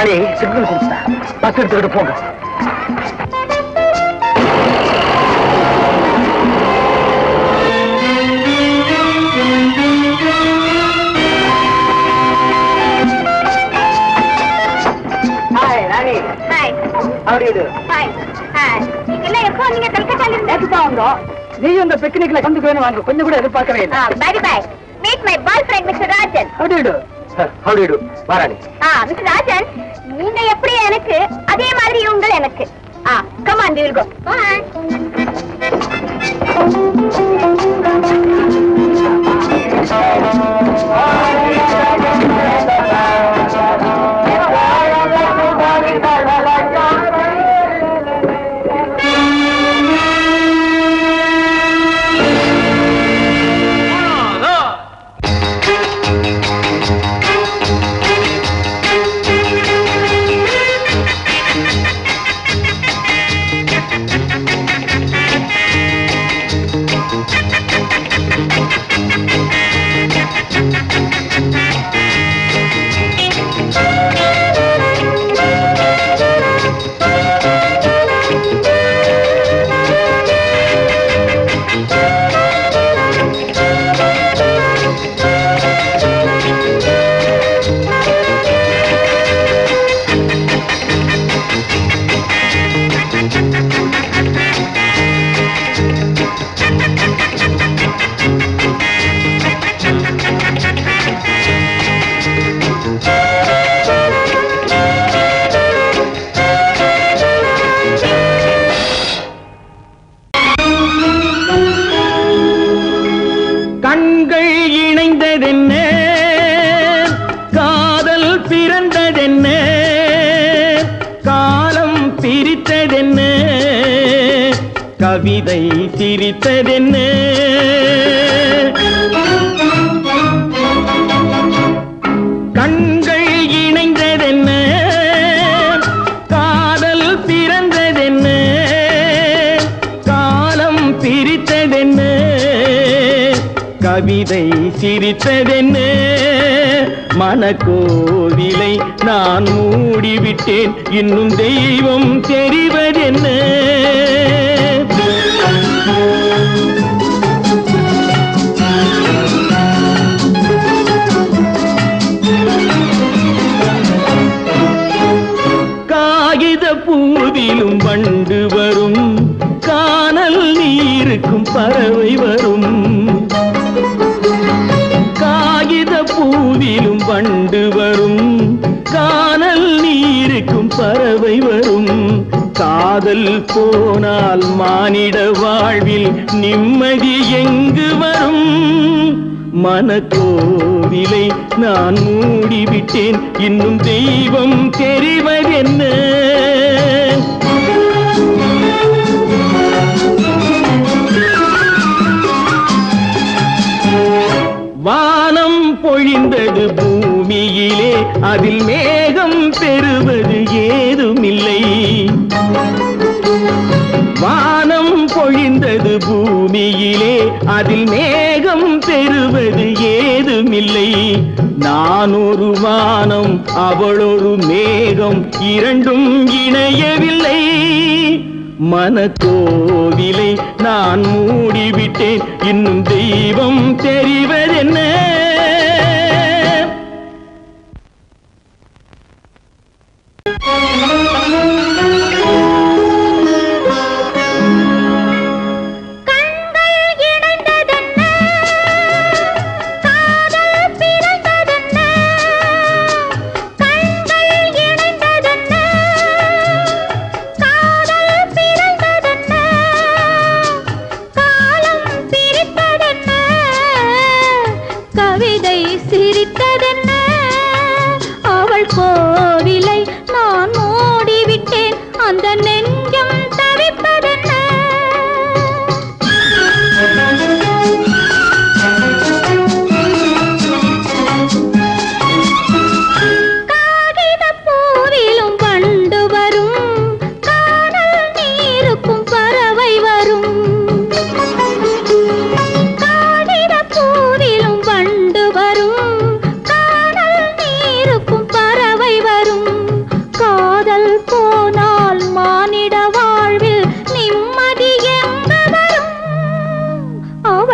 ராணி signal கொடுத்தா bus எடுத்துக்கிட்டு போங்க. Hi Rani. Hi. How do you do? Fine. Hi. நீங்க எப்போ நீங்க கல்கத்தால இருந்து வந்தோம். நீ இந்த பிக்னிக்ல கலந்துக்கணும் வாங்க. கொஞ்சம் கூட எதிர்பார்க்கவே இல்ல. Bye bye. Meet my boyfriend Mr. Rajan. How do you do? How do you do? வாராணி. Mr. Rajan, நீங்க எப்படி எனக்கு அதே மாதிரி இவங்க எனக்கு. Come on, we will go. Bye. கவிதை சிரித்ததென்ன கண்கள் இணைந்ததென்ன காதல் பிறந்ததென்ன காலம் பிரித்ததென்ன கவிதை சிரித்ததென்ன மனக்கோவிலை நான் மூடிவிட்டேன் இன்னும் தெய்வம் தெரிவதென்ன காகித பூவிலும் வண்டு வரும் கானல் நீருக்கும் பறவை வரும் காகித பூவிலும் வண்டு வரும் கானல் நீருக்கும் பறவை வரும் காதல் போனால் மானிட வாழ்வில் நிம்மதி எங்கு வரும் மனக்கோவிலை நான் மூடிவிட்டேன் இன்னும் தெய்வம் தெரிவதென்ன வானம் பொழிந்தது பூமியிலே அதில் மேகம் பெறுவது ஏதுமில்லை வானம் பொழிந்தது பூமியிலே அதில் மேகம் பெறுவது ஏதுமில்லை நான் ஒரு வானம் அவளொரு மேகம் இரண்டும் இணையவில்லை மனக்கோவிலை நான் மூடிவிட்டேன் இன்னும் தெய்வம் தெரிவதென்ன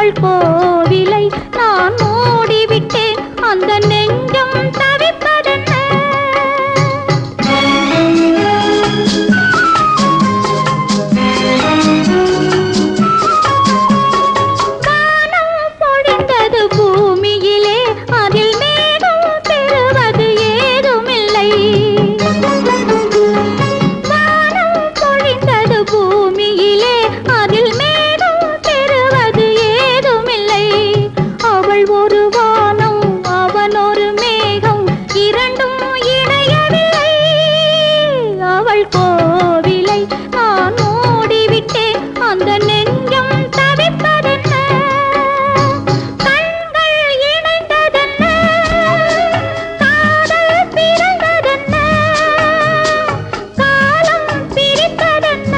அவள் கோவிலை நான் மூடிவிட்டேன், அந்த நெஞ்சம் தவிப்பதென்ன? வானம் பொழிந்தது பூமியிலே, அதில் மேகம் பெறுவது ஏதுமில்லை. வானம் பொழிந்தது பூமியிலே, அதில் மேகம் பெறுவது ஏதுமில்லை. அவள் ஒரு வானம், அவன் ஒரு மேகம், இரண்டும் இணையவில்லை. அவள் கோவிலை நான் மூடிவிட்டேன், அந்த நெஞ்சம் தவிப்பதென்ன? கண்கள் இணைந்ததென்ன? காதல் பிறந்ததென்ன? காலம் பிரித்ததென்ன?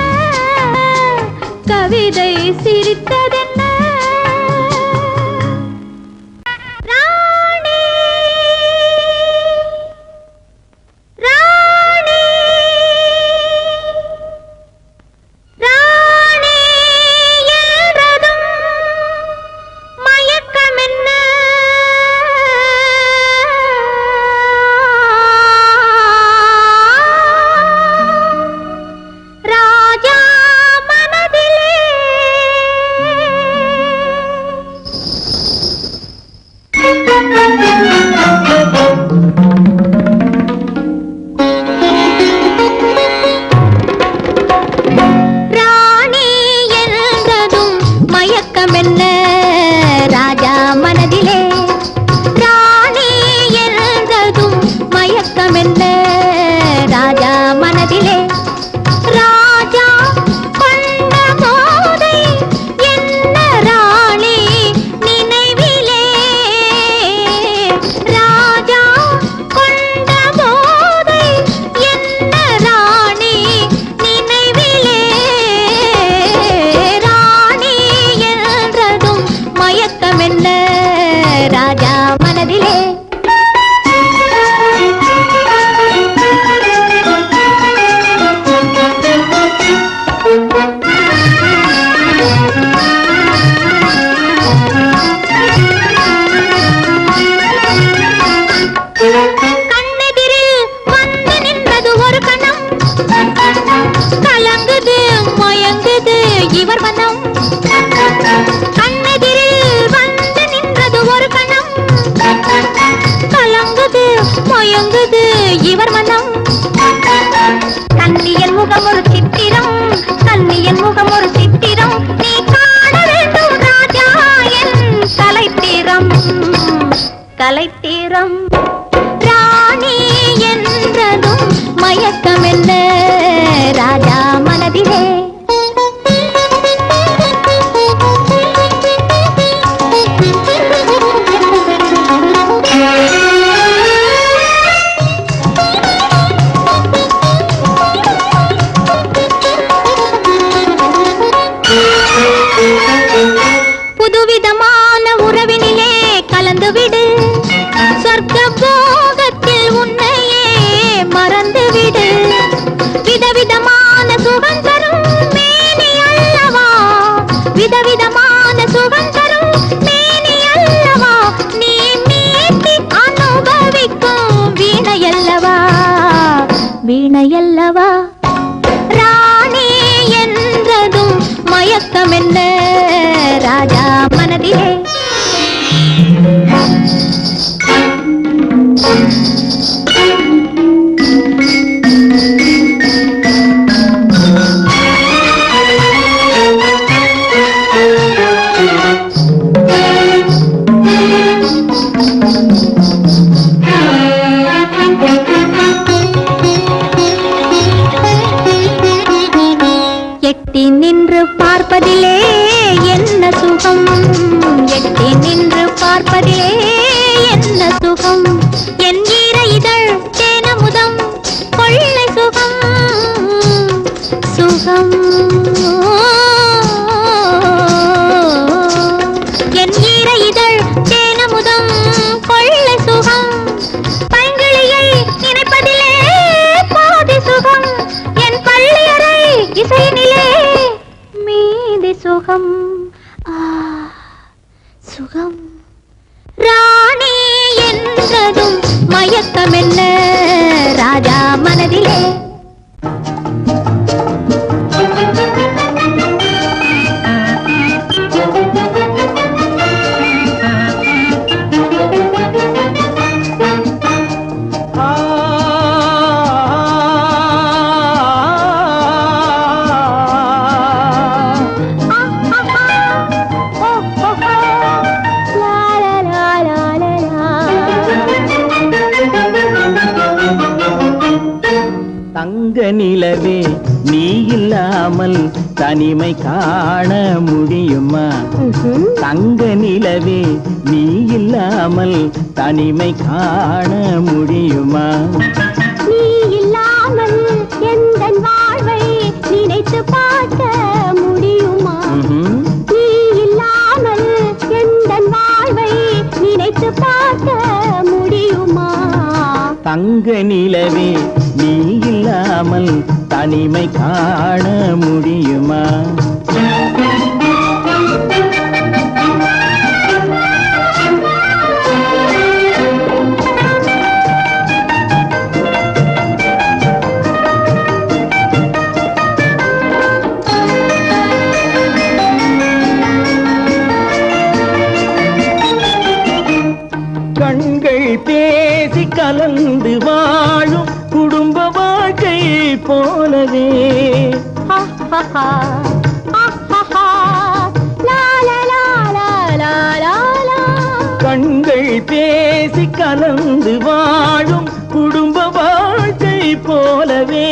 கவிதை சிரித்ததென்ன? ராணி ராணி ராணி என்றதும் மயக்கமென்ன? ராஜா மனதிலே ராணி என்றதும் மயக்கமென்ன? ராஜா மனதிலே ராணி என்றதும் மயக்கமென்ன? ராஜா மனதிலே ராஜா கொண்ட போதை என்ன? ராணி நினைவிலே ராஜா கொண்ட போதை என்ன? ராணி நினைவிலே ராணி என்றதும் மயக்கமென்ன? ராஜா மனதிலே கண்ணெதிரில் வந்து நின்றது ஒரு கணம், கலங்குது மயங்குது இவர் மனம். கண்ணெதிரில் வந்து நின்றது ஒரு கணம், கலங்குது மயங்குது இவர் மனம். கண்ணியன் முகம் ஒரு சித்திரம், கண்ணியன் முகம் ஒரு சித்திரம், நீ காண வேண்டும் ராஜா என் கலைத்திரம் கலைத்திரம். ராணி என்றதும் மயக்கமென்ன? ராஜா மனதிலே புதுவிதமான உறவினிலே கலந்துவிடு, சொர்க்க போகத்தில் உன்னையே மறந்துவிடு. விதவிதமான சுகம் தரும் மேனி அல்லவா, விதவிதமான சுகம் தரும் மேனி அல்லவா, நீ மீட்டி அனுபவிக்கும் வீணையல்லவா, வீணையல்லவா. ராணி என்றதும் மயக்கமென்ன? ராஜா மனதிலே எட்டி நின்று பார்ப்பதிலே என்ன சுகம், எட்டி நின்று பார்ப்பதிலே என்ன சுகம், என் ஈர இதழ் தேனமுதம் கொள்ளை சுகம் சுகம். என் ஈர இதழ் தேனமுதம் கொள்ளை சுகம், பைங்கிளியை நினைப்பதிலே பாதி சுகம், என் பள்ளியறை இசையினிலே மீதி சுகம். சுகம் ராணி என்றதும் மயக்கம் என்ன ராஜா மனதிலே தங்க நிலவே நீ இல்லாமல் தனிமை காண முடியுமா தங்க நிலவே நீ இல்லாமல் தனிமை காண முடியுமா நீ இல்லாமல் எந்தன் வாழ்வை நினைத்து பார்க்க முடியுமா நீ இல்லாமல் எந்தன் வாழ்வை நினைத்து பார்க்க முடியுமா தங்க நிலவே நீ இல்லாமல் தனிமை காண முடியுமா கண்கள் பேசி கலந்து வாழும் குடும்ப வாழ்க்கை போலவே கண்கள் பேசி கலந்து வாழும் குடும்ப வாழ்க்கை போலவே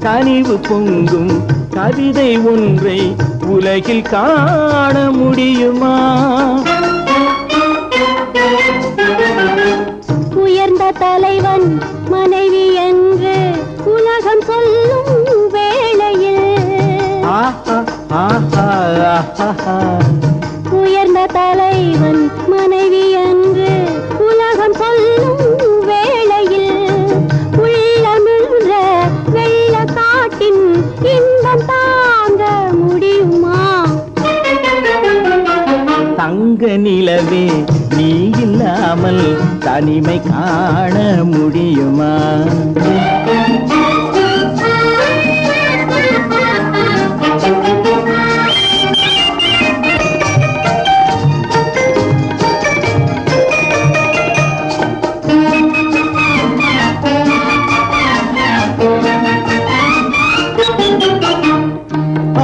கனிவு பொங்கும் கவிதை ஒன்றை உலகில் காண முடியுமா உயர்ந்த தலைவன் மனைவி என்று உலகம் சொல்லும் வேளையில் உயர்ந்த தலைவன் மனைவி என்று உலகம் சொல்லும் வேளையில் உள்ளமிழ்ற வெள்ள காட்டின் இன்பம் தாங்க முடியுமா தங்க நிலவே நீ இல்லாமல் தனிமை காண முடியுமா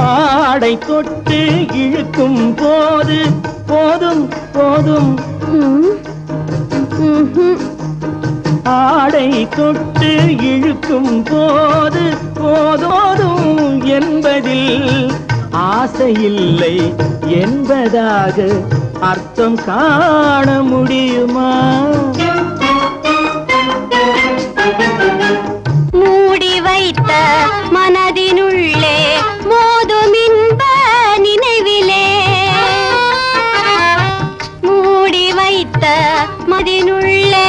ஆடை தொட்டு இழுக்கும் போது போதும் போதும் ஆடை தொட்டு இழுக்கும் போது போதோதும் என்பதில் ஆசையில்லை என்பதாக அர்த்தம் காண முடியுமா மூடி வைத்த மனதினுள்ளே மோதும் இன்ப நினைவிலே மூடி வைத்த மதினுள்ளே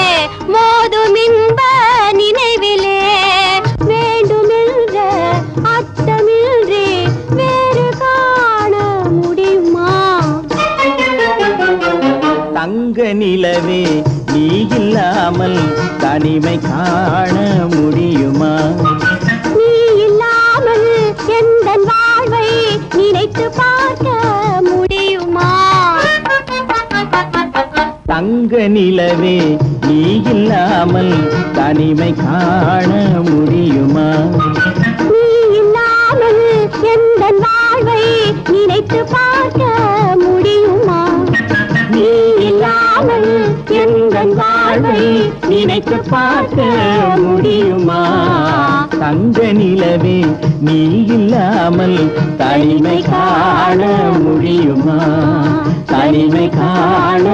மோதும் இன்ப நினைவிலே வேண்டுமென்ற அர்த்தமின்றி வேறு காண முடியுமா தங்க நிலவே நீ இல்லாமல் தனிமை காண முடியுமா நீ இல்லாமல் எந்தன் வாழ்வை நினைத்து பார்க்க முடியுமா தங்க நிலவே நீ இல்லாமல் தனிமை காண முடியுமா நீ இல்லாமல் எந்தன் வாழ்வை நினைத்து பார்க்க முடியுமா நீ இல்லாமல் எந்தன் வாழ்வை நினைத்து பார்க்க முடியுமா தங்க நிலவே நீ இல்லாமல் தனிமை காண முடியுமா தனிமை காண